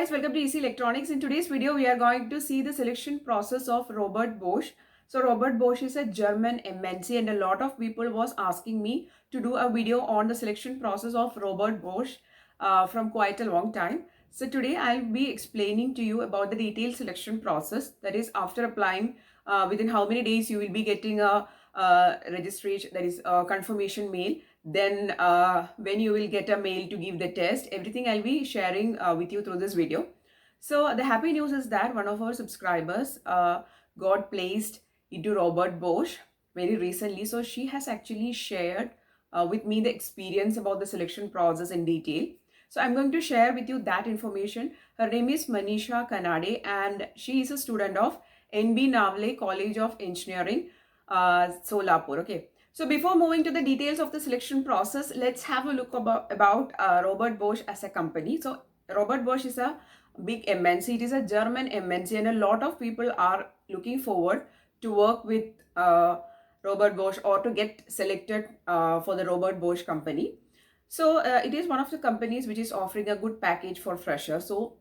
guys, welcome to Easy Electronics. In today's video, we are going to see the selection process of Robert Bosch. So Robert Bosch is a German MNC and a lot of people was asking me to do a video on the selection process of Robert Bosch from quite a long time. So today I'll be explaining to you about the detailed selection process. That is, after applying, within how many days you will be getting a registration, that is a confirmation mail. Then when you will get a mail to give the test, everything I'll be sharing with you through this video. So the happy news is that one of our subscribers got placed into Robert Bosch very recently. So she has actually shared with me the experience about the selection process in detail. So I'm going to share with you that information. Her name is Manisha Kanade and she is a student of NB Navle College of Engineering, Solapur. Okay. So before moving to the details of the selection process, let's have a look about Robert Bosch as a company. So Robert Bosch is a big MNC. It is a German MNC and a lot of people are looking forward to work with Robert Bosch or to get selected for the Robert Bosch company. So it is one of the companies which is offering a good package for freshers. So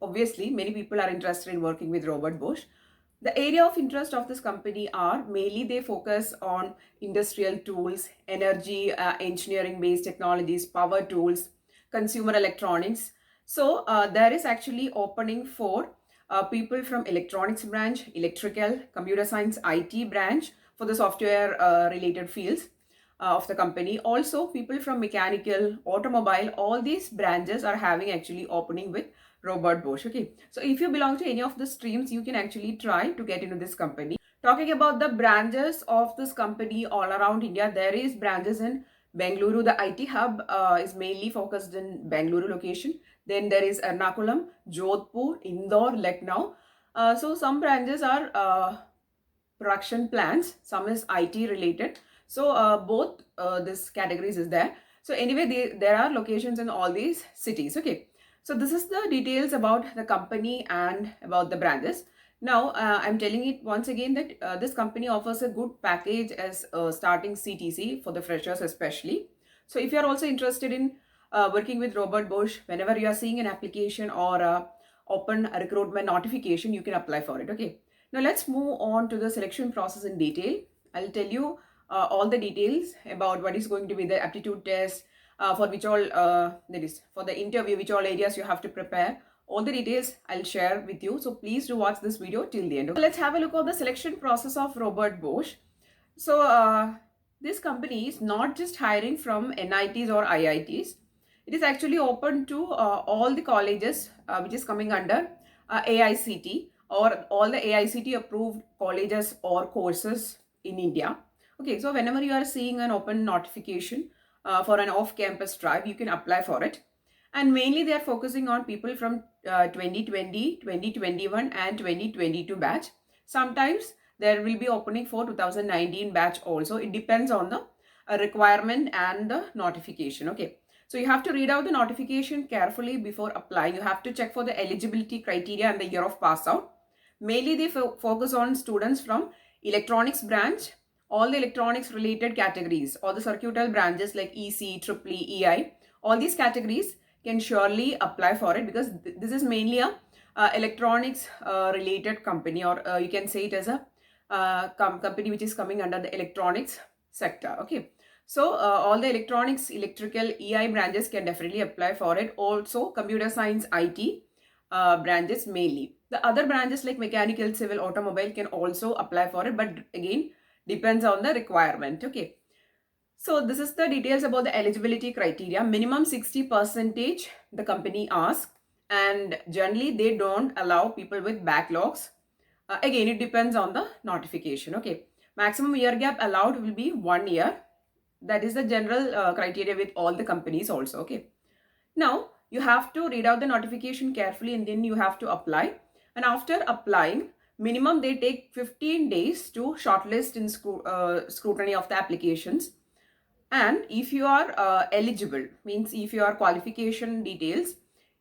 obviously many people are interested in working with Robert Bosch. The area of interest of this company are mainly they focus on industrial tools, energy, engineering based technologies, power tools, consumer electronics. So there is actually opening for people from electronics branch, electrical, computer science, IT branch for the software related fields of the company. Also people from mechanical, automobile, all these branches are having actually opening with Robert Bosch. Okay, so if you belong to any of the streams, you can actually try to get into this company. Talking about the branches of this company all around India, there is branches in Bengaluru. The IT hub is mainly focused in Bengaluru location. Then there is Ernakulam, Jodhpur, Indore, Lucknow. So some branches are production plants, some is IT related. So both this categories is there. So anyway, there are locations in all these cities. Okay. So this is the details about the company and about the branches. Now I'm telling it once again that this company offers a good package as starting CTC for the freshers especially. So if you are also interested in working with Robert Bosch, whenever you are seeing an application or open a recruitment notification, you can apply for it. Okay. Now let's move on to the selection process in detail. I'll tell you all the details about what is going to be the aptitude test, for which all that is for the interview, which all areas you have to prepare. All the details I'll share with you. So please do watch this video till the end. So let's have a look at the selection process of Robert Bosch. So this company is not just hiring from NITs or IITs. It is actually open to all the colleges which is coming under AICT or all the AICT approved colleges or courses in India. Okay, so whenever you are seeing an open notification for an off-campus drive, you can apply for it. And mainly they are focusing on people from 2020, 2021 and 2022 batch. Sometimes there will be opening for 2019 batch also. It depends on the requirement and the notification. Okay. So you have to read out the notification carefully before applying. You have to check for the eligibility criteria and the year of pass out. Mainly they focus on students from electronics branch, all the electronics related categories, all the circuital branches like EC, EEE, EI, all these categories can surely apply for it because this is mainly a electronics related company, or you can say it as a company which is coming under the electronics sector. Okay. So all the electronics, electrical, EI branches can definitely apply for it. Also computer science, IT branches mainly. The other branches like mechanical, civil, automobile can also apply for it, but again depends on the requirement. Okay. So this is the details about the eligibility criteria. Minimum 60% the company asks, and generally they don't allow people with backlogs. Again, it depends on the notification. Okay. Maximum year gap allowed will be 1 year. That is the general criteria with all the companies also. Okay. Now you have to read out the notification carefully and then you have to apply. And after applying, minimum they take 15 days to shortlist in scrutiny of the applications. And if you are eligible, means if your qualification details,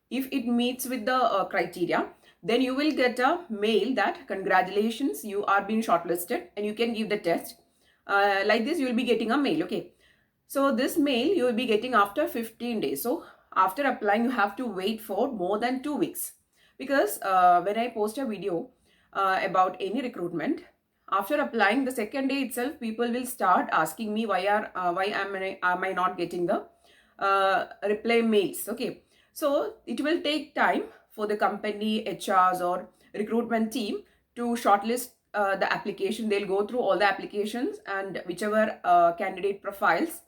if it meets with the criteria, then you will get a mail that congratulations, you are being shortlisted and you can give the test. Like this, you will be getting a mail. Okay. So this mail you will be getting after 15 days. So after applying, you have to wait for more than 2 weeks. Because when I post a video about any recruitment, after applying the second day itself, people will start asking me why am I not getting the reply mails. Okay, so it will take time for the company HRs or recruitment team to shortlist the application. They'll go through all the applications, and whichever candidate profiles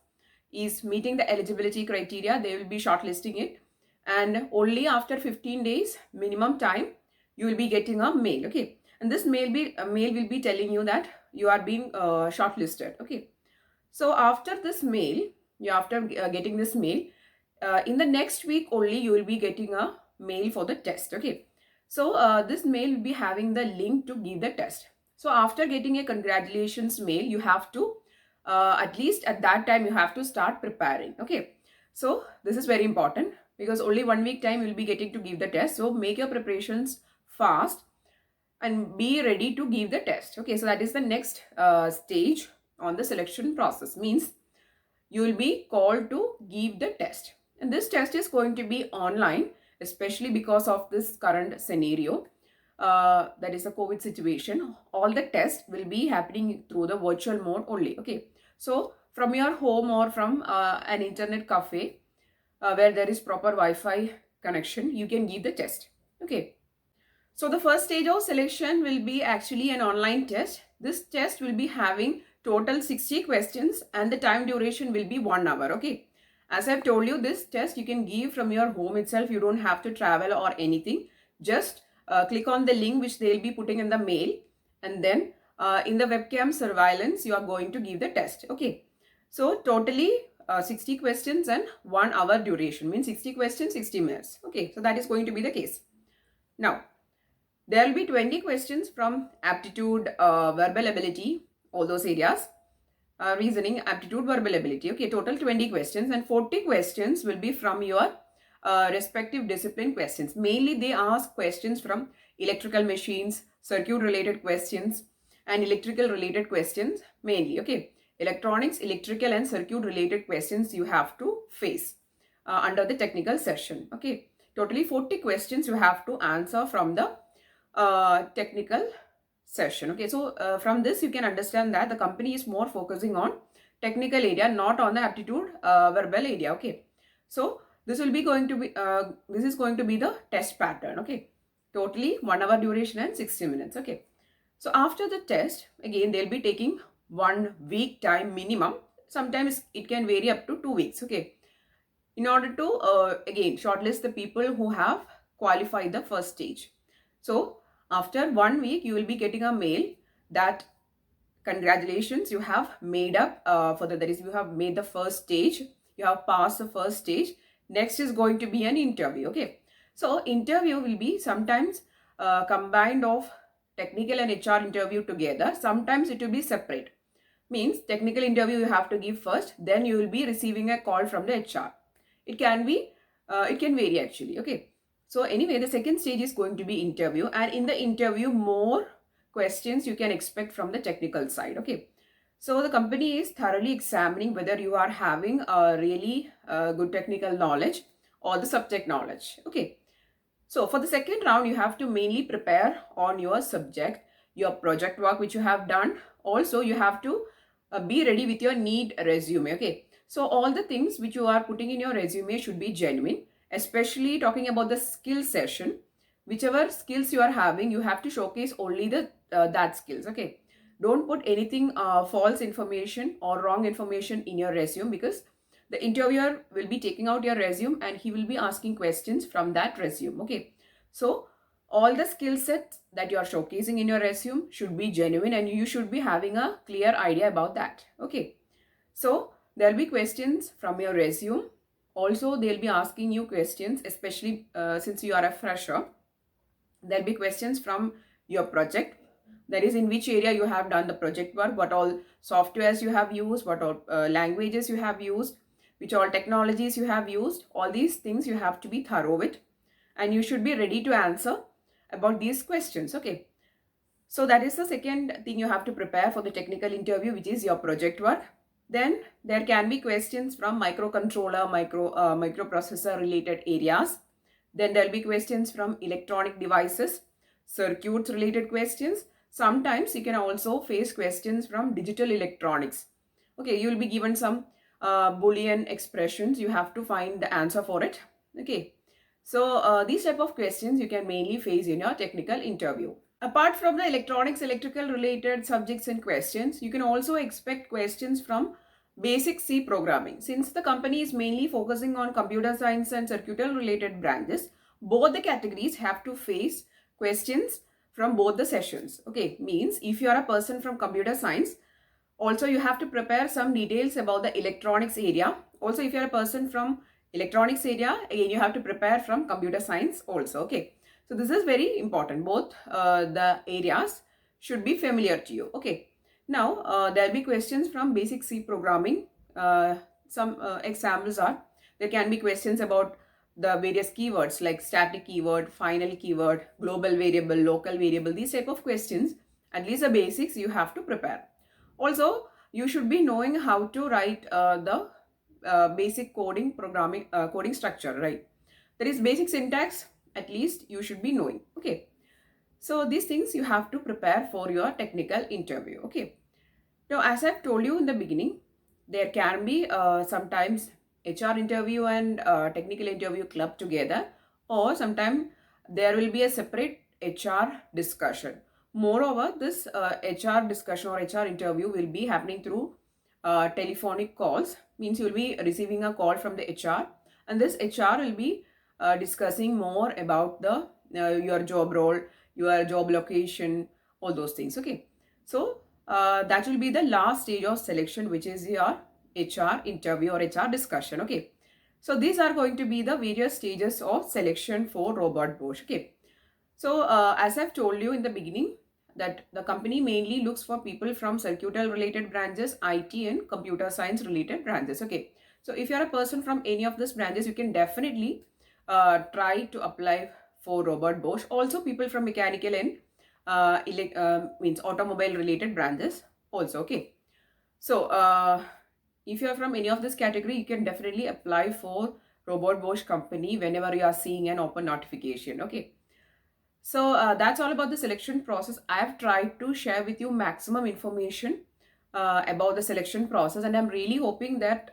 is meeting the eligibility criteria, they will be shortlisting it. And only after 15 days minimum time, you will be getting a mail. Okay, and this mail will be telling you that you are being shortlisted. Okay, so after this mail, after getting this mail, in the next week only you will be getting a mail for the test. Okay, so this mail will be having the link to give the test. So after getting a congratulations mail, you have to at least at that time you have to start preparing. Okay, so this is very important because only 1 week time you will be getting to give the test. So make your preparations fast and be ready to give the test. Okay, so that is the next stage on the selection process. Means you will be called to give the test, and this test is going to be online, especially because of this current scenario, that is a COVID situation. All the tests will be happening through the virtual mode only. Okay, so from your home or from an internet cafe where there is proper Wi-Fi connection, you can give the test. Okay, so the first stage of selection will be actually an online test. This test will be having total 60 questions and the time duration will be 1 hour. Okay, as I've told you, this test you can give from your home itself. You don't have to travel or anything. Just click on the link which they'll be putting in the mail, and then in the webcam surveillance you are going to give the test. Okay, so totally 60 questions and 1 hour duration, means 60 questions 60 minutes. Okay, so that is going to be the case. Now there will be 20 questions from aptitude, verbal ability, all those areas. Reasoning, aptitude, verbal ability. Okay, total 20 questions, and 40 questions will be from your respective discipline questions. Mainly they ask questions from electrical machines, circuit related questions, and electrical related questions mainly. Okay, electronics, electrical and circuit related questions you have to face under the technical session. Okay, totally 40 questions you have to answer from the technical session. Okay, so from this you can understand that the company is more focusing on technical area, not on the aptitude verbal area. Okay, so this will be going to be this is going to be the test pattern. Okay, totally 1 hour duration and 60 minutes. Okay, so after the test, again they'll be taking 1 week time minimum. Sometimes it can vary up to 2 weeks. Okay, in order to again shortlist the people who have qualified the first stage. So after 1 week, you will be getting a mail that congratulations, you have made up for the, that is, you have made the first stage, you have passed the first stage. Next is going to be an interview. Okay, so interview will be sometimes combined of technical and HR interview together. Sometimes it will be separate. Means technical interview you have to give first, then you will be receiving a call from the HR. It can be, it can vary actually. Okay. So anyway, the second stage is going to be interview, and in the interview more questions you can expect from the technical side. Okay, so the company is thoroughly examining whether you are having a really good technical knowledge or the subject knowledge. Okay, so for the second round you have to mainly prepare on your subject, your project work which you have done. Also you have to be ready with your neat resume. Okay, so all the things which you are putting in your resume should be genuine. Especially talking about the skill session, whichever skills you are having, you have to showcase only the that skills. Okay, don't put anything false information or wrong information in your resume, because the interviewer will be taking out your resume and he will be asking questions from that resume. Okay, so all the skill sets that you are showcasing in your resume should be genuine and you should be having a clear idea about that. Okay, so there will be questions from your resume. Also, they'll be asking you questions, especially since you are a fresher. There'll be questions from your project. That is, in which area you have done the project work, what all softwares you have used, what all languages you have used, which all technologies you have used. All these things you have to be thorough with, and you should be ready to answer about these questions. Okay. So that is the second thing you have to prepare for the technical interview, which is your project work. Then there can be questions from microcontroller, microprocessor related areas. Then there'll be questions from electronic devices, circuits related questions. Sometimes you can also face questions from digital electronics. Okay, you'll be given some Boolean expressions. You have to find the answer for it. Okay, so these type of questions you can mainly face in your technical interview. Apart from the electronics, electrical related subjects and questions, you can also expect questions from basic C programming. Since the company is mainly focusing on computer science and circuital related branches, both the categories have to face questions from both the sessions. Okay, means if you are a person from computer science, also you have to prepare some details about the electronics area. Also, if you are a person from electronics area, again you have to prepare from computer science also. Okay, so this is very important. Both the areas should be familiar to you. Okay, now there will be questions from basic C programming. Some examples are, there can be questions about the various keywords like static keyword, final keyword, global variable, local variable. These type of questions, at least the basics you have to prepare. Also, you should be knowing how to write the basic coding programming coding structure, right? There is basic syntax, at least you should be knowing. Okay, so these things you have to prepare for your technical interview. Okay, now as I've told you in the beginning, there can be sometimes HR interview and technical interview club together, or sometimes there will be a separate HR discussion. Moreover, this HR discussion or HR interview will be happening through telephonic calls. Means you will be receiving a call from the HR, and this HR will be discussing more about the your job role, your job location, all those things. Okay, so that will be the last stage of selection, which is your HR interview or HR discussion. Okay, so these are going to be the various stages of selection for Robert Bosch. Okay, so as I've told you in the beginning, that the company mainly looks for people from circuital related branches, IT and computer science related branches. Okay, so if you're a person from any of these branches, you can definitely try to apply for Robert Bosch. Also people from mechanical and means automobile related branches also. Okay, so if you are from any of this category, you can definitely apply for Robert Bosch company whenever you are seeing an open notification. Okay, so that's all about the selection process. I have tried to share with you maximum information about the selection process, and I'm really hoping that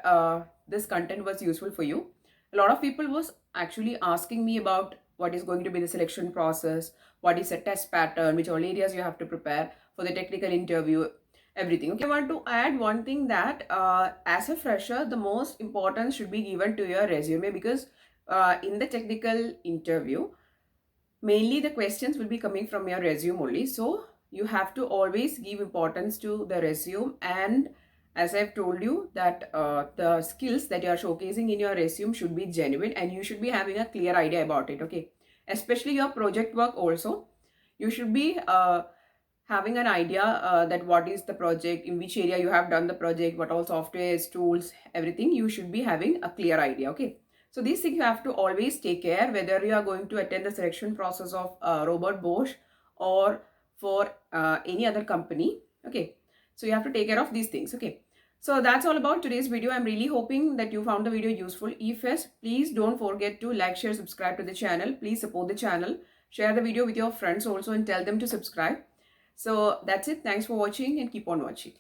this content was useful for you. A lot of people was actually asking me about what is going to be the selection process, what is a test pattern, which all areas you have to prepare for the technical interview, everything. Okay, I want to add one thing, that as a fresher, the most importance should be given to your resume, because in the technical interview, mainly the questions will be coming from your resume only. So you have to always give importance to the resume, and as I've told you that the skills that you are showcasing in your resume should be genuine, and you should be having a clear idea about it. Okay, especially your project work also, you should be having an idea that what is the project, in which area you have done the project, what all softwares, tools, everything you should be having a clear idea. Okay, so these things you have to always take care whether you are going to attend the selection process of Robert Bosch or for any other company. Okay, so you have to take care of these things. Okay, so that's all about today's video. I'm really hoping that you found the video useful. If yes, please don't forget to like, share, subscribe to the channel. Please support the channel. Share the video with your friends also and tell them to subscribe. So that's it. Thanks for watching and keep on watching.